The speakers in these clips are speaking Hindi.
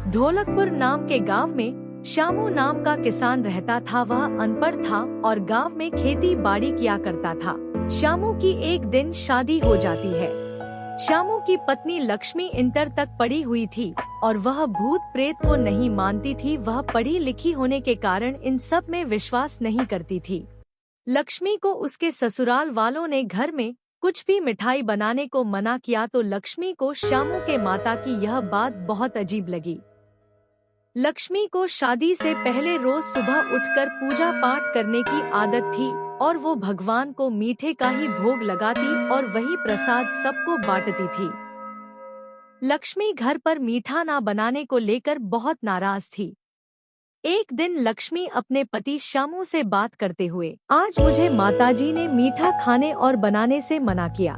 ढोलकपुर नाम के गांव में श्यामू नाम का किसान रहता था। वह अनपढ़ था और गांव में खेती बाड़ी किया करता था। श्यामू की एक दिन शादी हो जाती है। श्यामू की पत्नी लक्ष्मी इंटर तक पढ़ी हुई थी और वह भूत प्रेत को नहीं मानती थी। वह पढ़ी लिखी होने के कारण इन सब में विश्वास नहीं करती थी। लक्ष्मी को उसके ससुराल वालों ने घर में कुछ भी मिठाई बनाने को मना किया तो लक्ष्मी को श्यामू के माता की यह बात बहुत अजीब लगी। लक्ष्मी को शादी से पहले रोज सुबह उठकर पूजा पाठ करने की आदत थी और वो भगवान को मीठे का ही भोग लगाती और वही प्रसाद सबको बांटती थी। लक्ष्मी घर पर मीठा ना बनाने को लेकर बहुत नाराज थी। एक दिन लक्ष्मी अपने पति श्यामू से बात करते हुए, आज मुझे माताजी ने मीठा खाने और बनाने से मना किया।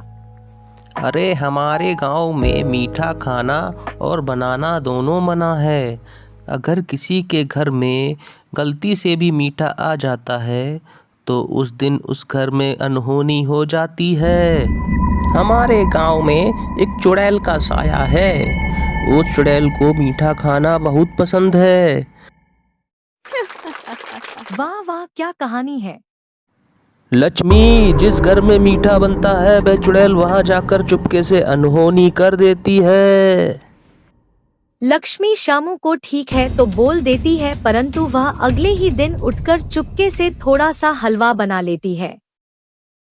अरे हमारे गांव में मीठा खाना और बनाना दोनों मना है। अगर किसी के घर में गलती से भी मीठा आ जाता है तो उस दिन उस घर में अनहोनी हो जाती है। हमारे गांव में एक चुड़ैल का साया है। उस चुड़ैल को मीठा खाना बहुत पसंद है। वाह वाह, क्या कहानी है। लक्ष्मी, जिस घर में मीठा बनता है वह चुड़ैल वहां जाकर चुपके से अनहोनी कर देती है। लक्ष्मी श्यामू को ठीक है तो बोल देती है, परंतु वह अगले ही दिन उठकर चुपके से थोड़ा सा हलवा बना लेती है।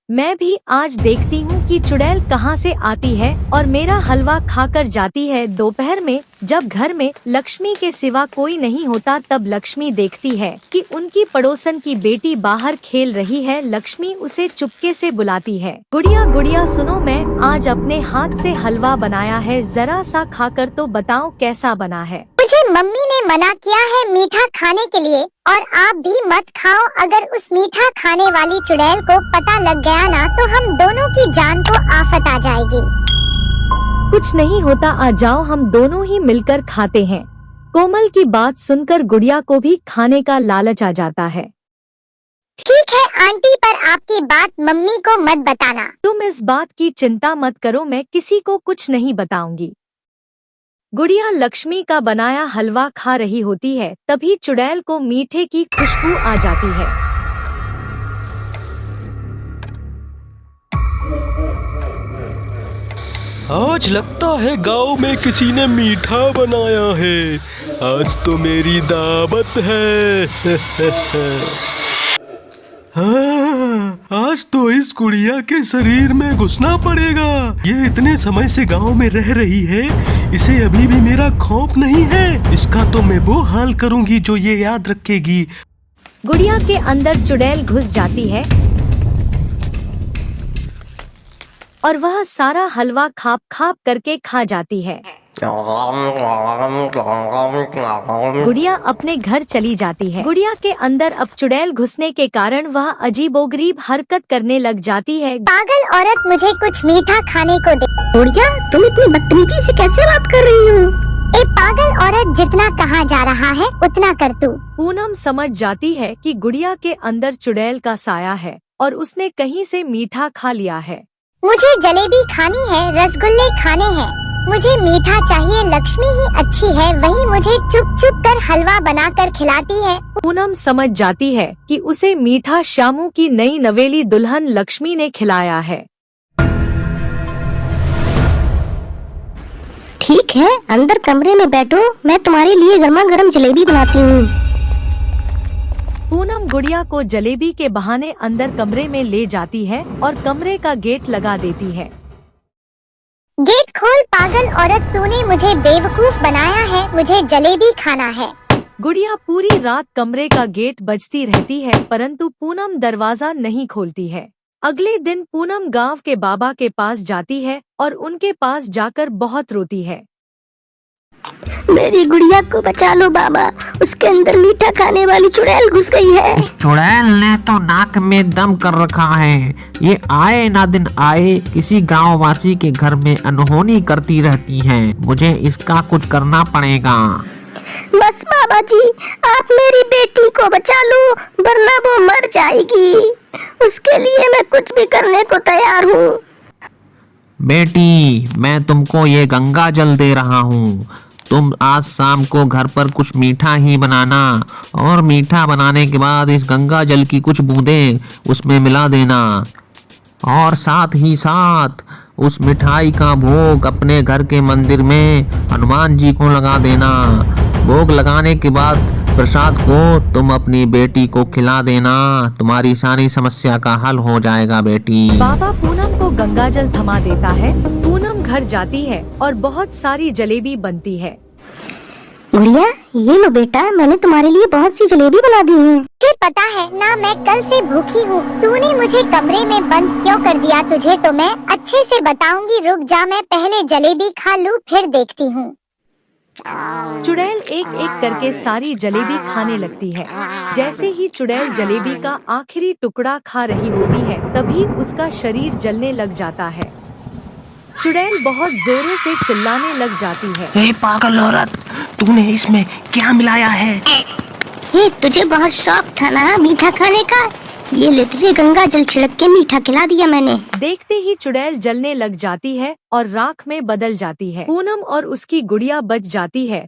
मैं भी आज देखती हूँ कि चुड़ैल कहाँ से आती है और मेरा हलवा खाकर जाती है। दोपहर में जब घर में लक्ष्मी के सिवा कोई नहीं होता तब लक्ष्मी देखती है कि उनकी पड़ोसन की बेटी बाहर खेल रही है। लक्ष्मी उसे चुपके से बुलाती है, गुड़िया गुड़िया सुनो, मैं आज अपने हाथ से हलवा बनाया है, जरा सा खाकर तो बताओ कैसा बना है। मुझे मम्मी ने मना किया है मीठा खाने के लिए और आप भी मत खाओ। अगर उस मीठा खाने वाली चुड़ैल को पता लग गया ना तो हम दोनों की जान को आफत आ जाएगी। कुछ नहीं होता, आ जाओ हम दोनों ही मिलकर खाते हैं। कोमल की बात सुनकर गुड़िया को भी खाने का लालच आ जाता है। ठीक है आंटी, पर आपकी बात मम्मी को मत बताना। तुम इस बात की चिंता मत करो, मैं किसी को कुछ नहीं बताऊंगी। गुड़िया लक्ष्मी का बनाया हलवा खा रही होती है, तभी चुड़ैल को मीठे की खुशबू आ जाती है। आज लगता है गांव में किसी ने मीठा बनाया है। आज तो मेरी दावत है। हाँ, आज तो इस गुड़िया के शरीर में घुसना पड़ेगा। ये इतने समय से गांव में रह रही है, इसे अभी भी मेरा खौफ नहीं है। इसका तो मैं वो हाल करूंगी जो ये याद रखेगी। गुड़िया के अंदर चुड़ैल घुस जाती है और वह सारा हलवा खाप खाप करके खा जाती है। गुड़िया अपने घर चली जाती है। गुड़िया के अंदर अब चुड़ैल घुसने के कारण वह अजीबोगरीब हरकत करने लग जाती है। पागल औरत, मुझे कुछ मीठा खाने को दे। गुड़िया, तुम इतनी बदतमीजी से कैसे बात कर रही हो? ए पागल औरत, जितना कहा जा रहा है उतना कर तू। पूनम समझ जाती है कि गुड़िया के अंदर चुड़ैल का साया है और उसने कहीं से मीठा खा लिया है। मुझे जलेबी खानी है, रसगुल्ले खाने हैं, मुझे मीठा चाहिए। लक्ष्मी ही अच्छी है, वही मुझे चुप चुप कर हलवा बनाकर खिलाती है। पूनम समझ जाती है कि उसे मीठा श्यामू की नई नवेली दुल्हन लक्ष्मी ने खिलाया है। ठीक है, अंदर कमरे में बैठो, मैं तुम्हारे लिए गर्मा गर्म जलेबी बनाती हूँ। पूनम गुड़िया को जलेबी के बहाने अंदर कमरे में ले जाती है और कमरे का गेट लगा देती है। गेट खोल पागल औरत, तूने मुझे बेवकूफ बनाया है, मुझे जलेबी खाना है। गुड़िया पूरी रात कमरे का गेट बजती रहती है, परंतु पूनम दरवाजा नहीं खोलती है। अगले दिन पूनम गांव के बाबा के पास जाती है और उनके पास जाकर बहुत रोती है। मेरी गुड़िया को बचा लो बाबा, उसके अंदर मीठा खाने वाली चुड़ैल घुस गई है। चुड़ैल ने तो नाक में दम कर रखा है। ये आए ना दिन आए किसी गांव वासी के घर में अनहोनी करती रहती है। मुझे इसका कुछ करना पड़ेगा। बस बाबा जी, आप मेरी बेटी को बचा लो, वरना वो मर जाएगी। उसके लिए मैं कुछ भी करने को तैयार हूँ। बेटी, मैं तुमको ये गंगा जल दे रहा हूँ। तुम आज शाम को घर पर कुछ मीठा ही बनाना, और मीठा बनाने के बाद इस गंगा जल की कुछ बूंदें उसमें मिला देना, और साथ ही साथ उस मिठाई का भोग अपने घर के मंदिर में हनुमान जी को लगा देना। भोग लगाने के बाद प्रसाद को तुम अपनी बेटी को खिला देना। तुम्हारी सारी समस्या का हल हो जाएगा बेटी। बाबा पूनम को गंगा जल थमा देता है। पूनम घर जाती है और बहुत सारी जलेबी बनती है। गुड़िया, ये लो बेटा, मैंने तुम्हारे लिए बहुत सी जलेबी बना दी है। मुझे पता है ना, मैं कल से भूखी हूँ। तूने मुझे कमरे में बंद क्यों कर दिया? तुझे तो मैं अच्छे से बताऊंगी। रुक जा, मैं पहले जलेबी खा लूँ, फिर देखती हूँ। चुड़ैल एक एक करके सारी जलेबी खाने लगती है। जैसे ही चुड़ैल जलेबी का आखिरी टुकड़ा खा रही होती है, तभी उसका शरीर जलने लग जाता है। चुड़ैल बहुत जोरों से चिल्लाने लग जाती है। ए पागल औरत, तूने इसमें क्या मिलाया है? ये तुझे बहुत शौक था ना मीठा खाने का? ये ले, तुझे गंगा जल छिड़क के मीठा खिला दिया मैंने। देखते ही चुड़ैल जलने लग जाती है और राख में बदल जाती है। पूनम और उसकी गुड़िया बच जाती है।